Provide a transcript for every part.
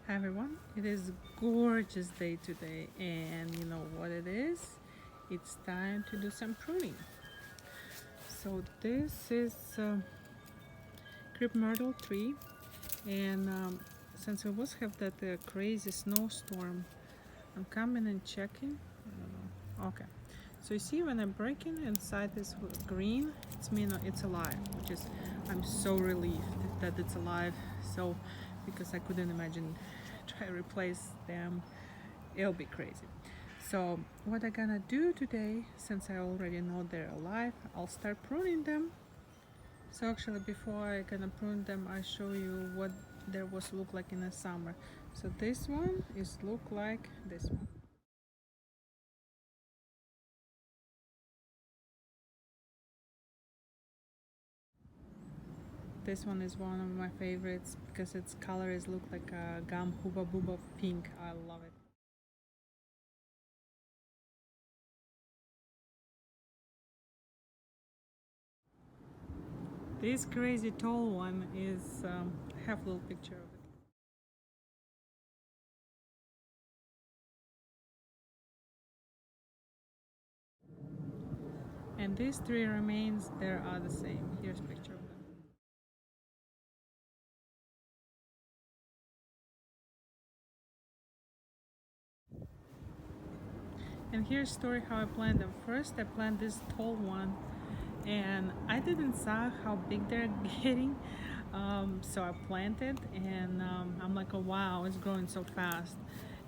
Hi everyone, it is gorgeous day today, and you know what it is? It's time to do some pruning. So this is Crape Myrtle tree, and since we was have that crazy snowstorm, I'm coming and checking. I don't know. Okay, so you see when I'm breaking inside this green, it's mean it's alive, which is I'm so relieved that it's alive. So because I couldn't imagine try to replace them, it'll be crazy. So what I'm gonna do today, since I already know they're alive, I'll start pruning them. So actually before I gonna prune them, I show you what there was look like in the summer. So this one is look like this one. This one is one of my favorites because its color is look like a gum hooba booba pink. I love it. This crazy tall one is I have a little picture of it. And these three remains, there are the same. Here's a picture of them. And here's story how I planted them. First, I planted this tall one, and I didn't saw how big they're getting. So I planted, and I'm like, oh wow, it's growing so fast.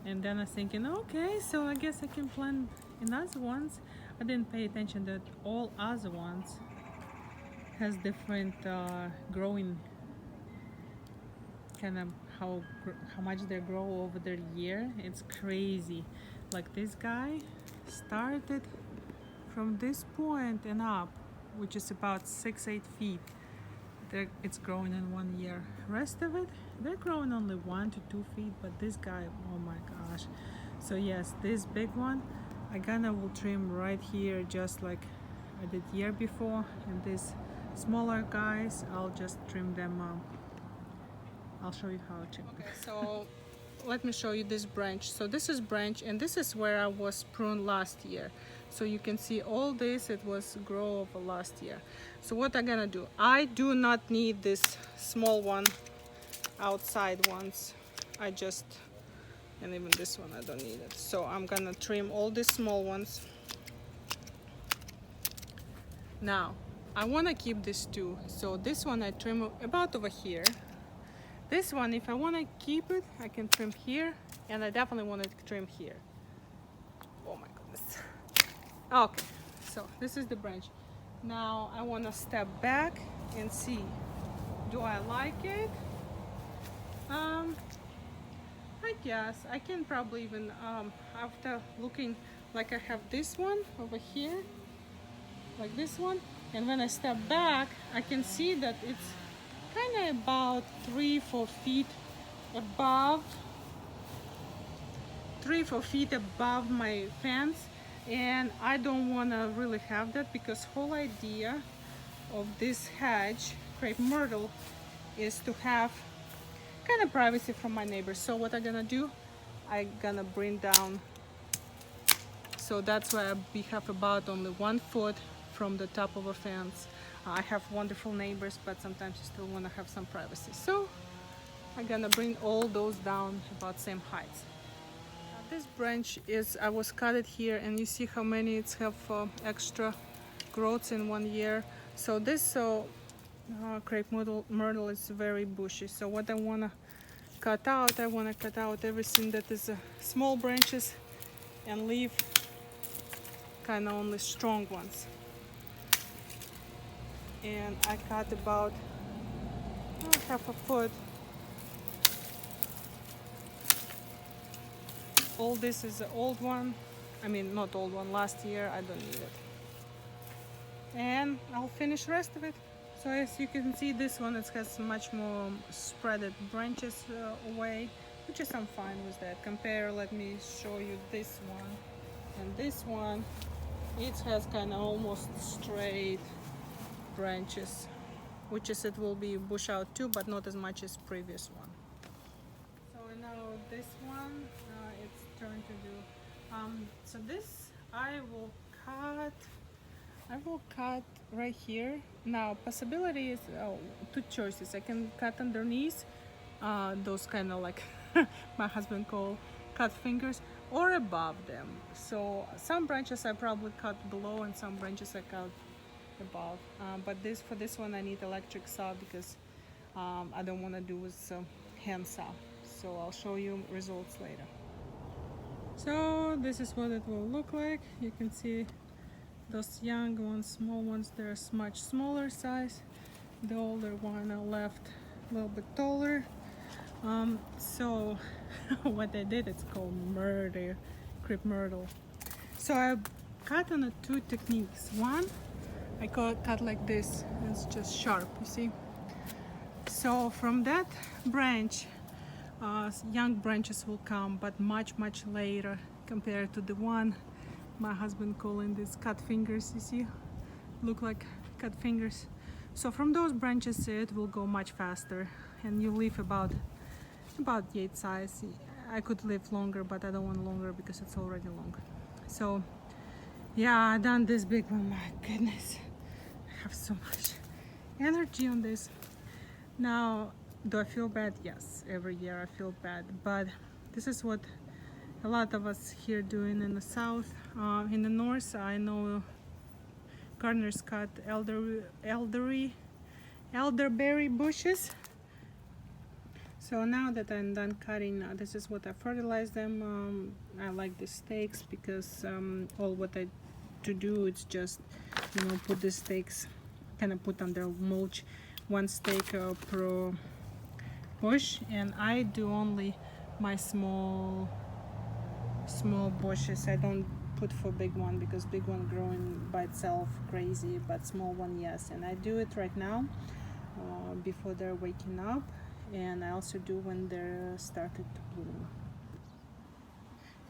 And then I was thinking, okay, so I guess I can plant another ones. I didn't pay attention that all other ones has different growing kind of how much they grow over the year. It's crazy. Like this guy started from this point and up, which is about 6-8 feet. It's growing in 1 year. Rest of it, they're growing only 1 to 2 feet. But this guy, oh my gosh. So yes, this big one I gonna will trim right here, just like I did year before. And these smaller guys, I'll just trim them. I'll show you how to. Okay, so let me show you this branch. So this is branch, and this is where I was pruned last year. So you can see all this, it was grow over last year. So what I'm gonna do, I do not need this small one, outside ones. I just, and even this one I don't need it. So I'm gonna trim all these small ones. Now I want to keep this two, so this one I trim about over here. This one, if I want to keep it, I can trim here, and I definitely want to trim here. Oh my goodness. Okay, so this is the branch. Now I want to step back and see, do I like it? I guess I can probably even, after looking, like I have this one over here, like this one, and when I step back, I can see that it's kind of about 3-4 feet above 3-4 feet above my fence, and I don't want to really have that, because whole idea of this hedge, Crape Myrtle, is to have kind of privacy from my neighbors. So what I'm gonna do, I'm gonna bring down, so that's why we have about only 1 foot from the top of a fence. I have wonderful neighbors, but sometimes you still want to have some privacy. So I'm gonna bring all those down about same height. This branch is, I was cut it here, and you see how many it's have extra growths in 1 year. So this Crape Myrtle is very bushy. So what I want to cut out, I want to cut out everything that is small branches and leave kind of only strong ones. And I cut about half a foot. All this is an old one. I mean, not old one, last year. I don't need it. And I'll finish rest of it. So as you can see, this one, it has much more spreaded branches away, which is I'm fine with that. Compare, let me show you this one and this one. It has kind of almost straight branches, which is it will be bush out too, but not as much as previous one. So now this one, it's turned to do. So this I will cut right here. Now possibility is two choices. I can cut underneath, those kind of like my husband call cut fingers, or above them. So some branches I probably cut below and some branches I cut above. But for this one I need electric saw because I don't want to do with hand saw. So I'll show you results later. So this is what it will look like. You can see those young ones, small ones, they're much smaller size. The older one I left a little bit taller. So what I did, it's called murder, Crape Myrtle. So I cut on two techniques. One, I cut like this, it's just sharp, you see. So from that branch, young branches will come, but much later compared to the one my husband calling these cut fingers. You see, look like cut fingers. So from those branches it will go much faster, and you leave about yay size. I could live longer, but I don't want longer because it's already long. So yeah, I done this big one. My goodness, I have so much energy on this. Now, do I feel bad? Yes, every year I feel bad, but this is what a lot of us here doing in the south. In the north, I know gardeners cut elderberry bushes. So now that I'm done cutting, this is what I fertilize them. I like the stakes because all what I do is just, you know, put the stakes, kind of put under mulch, one stake per bush, and I do only my small bushes. I don't put for big one because big one growing by itself crazy, but small one yes. And I do it right now before they're waking up, and I also do when they're started to bloom.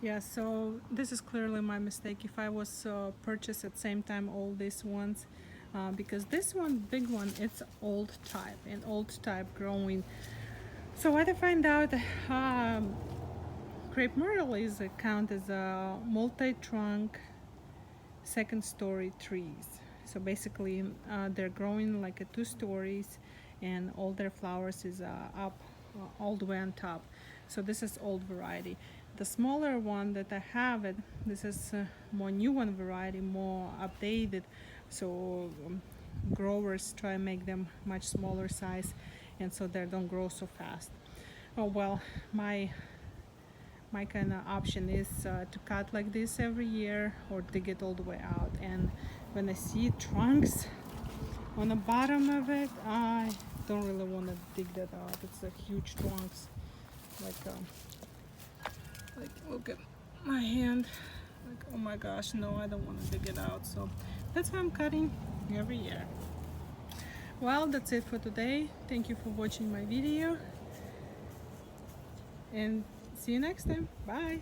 Yeah, so this is clearly my mistake. If I was purchased at the same time all these ones, because this one, big one, it's old type, and old type growing. So what I find out, Crape Myrtle is counted as a multi-trunk second story trees. So basically they're growing like a 2 stories, and all their flowers is up all the way on top. So this is old variety. The smaller one that I have, this is more new one variety, more updated. So growers try to make them much smaller size, and so they don't grow so fast. Oh well, my kind of option is to cut like this every year or dig it all the way out. And when I see trunks on the bottom of it, I don't really want to dig that out. It's a huge trunks, like look at my hand, like, oh my gosh, no, I don't want to dig it out. So that's why I'm cutting every year. Well, that's it for today. Thank you for watching my video, and see you next time. Bye.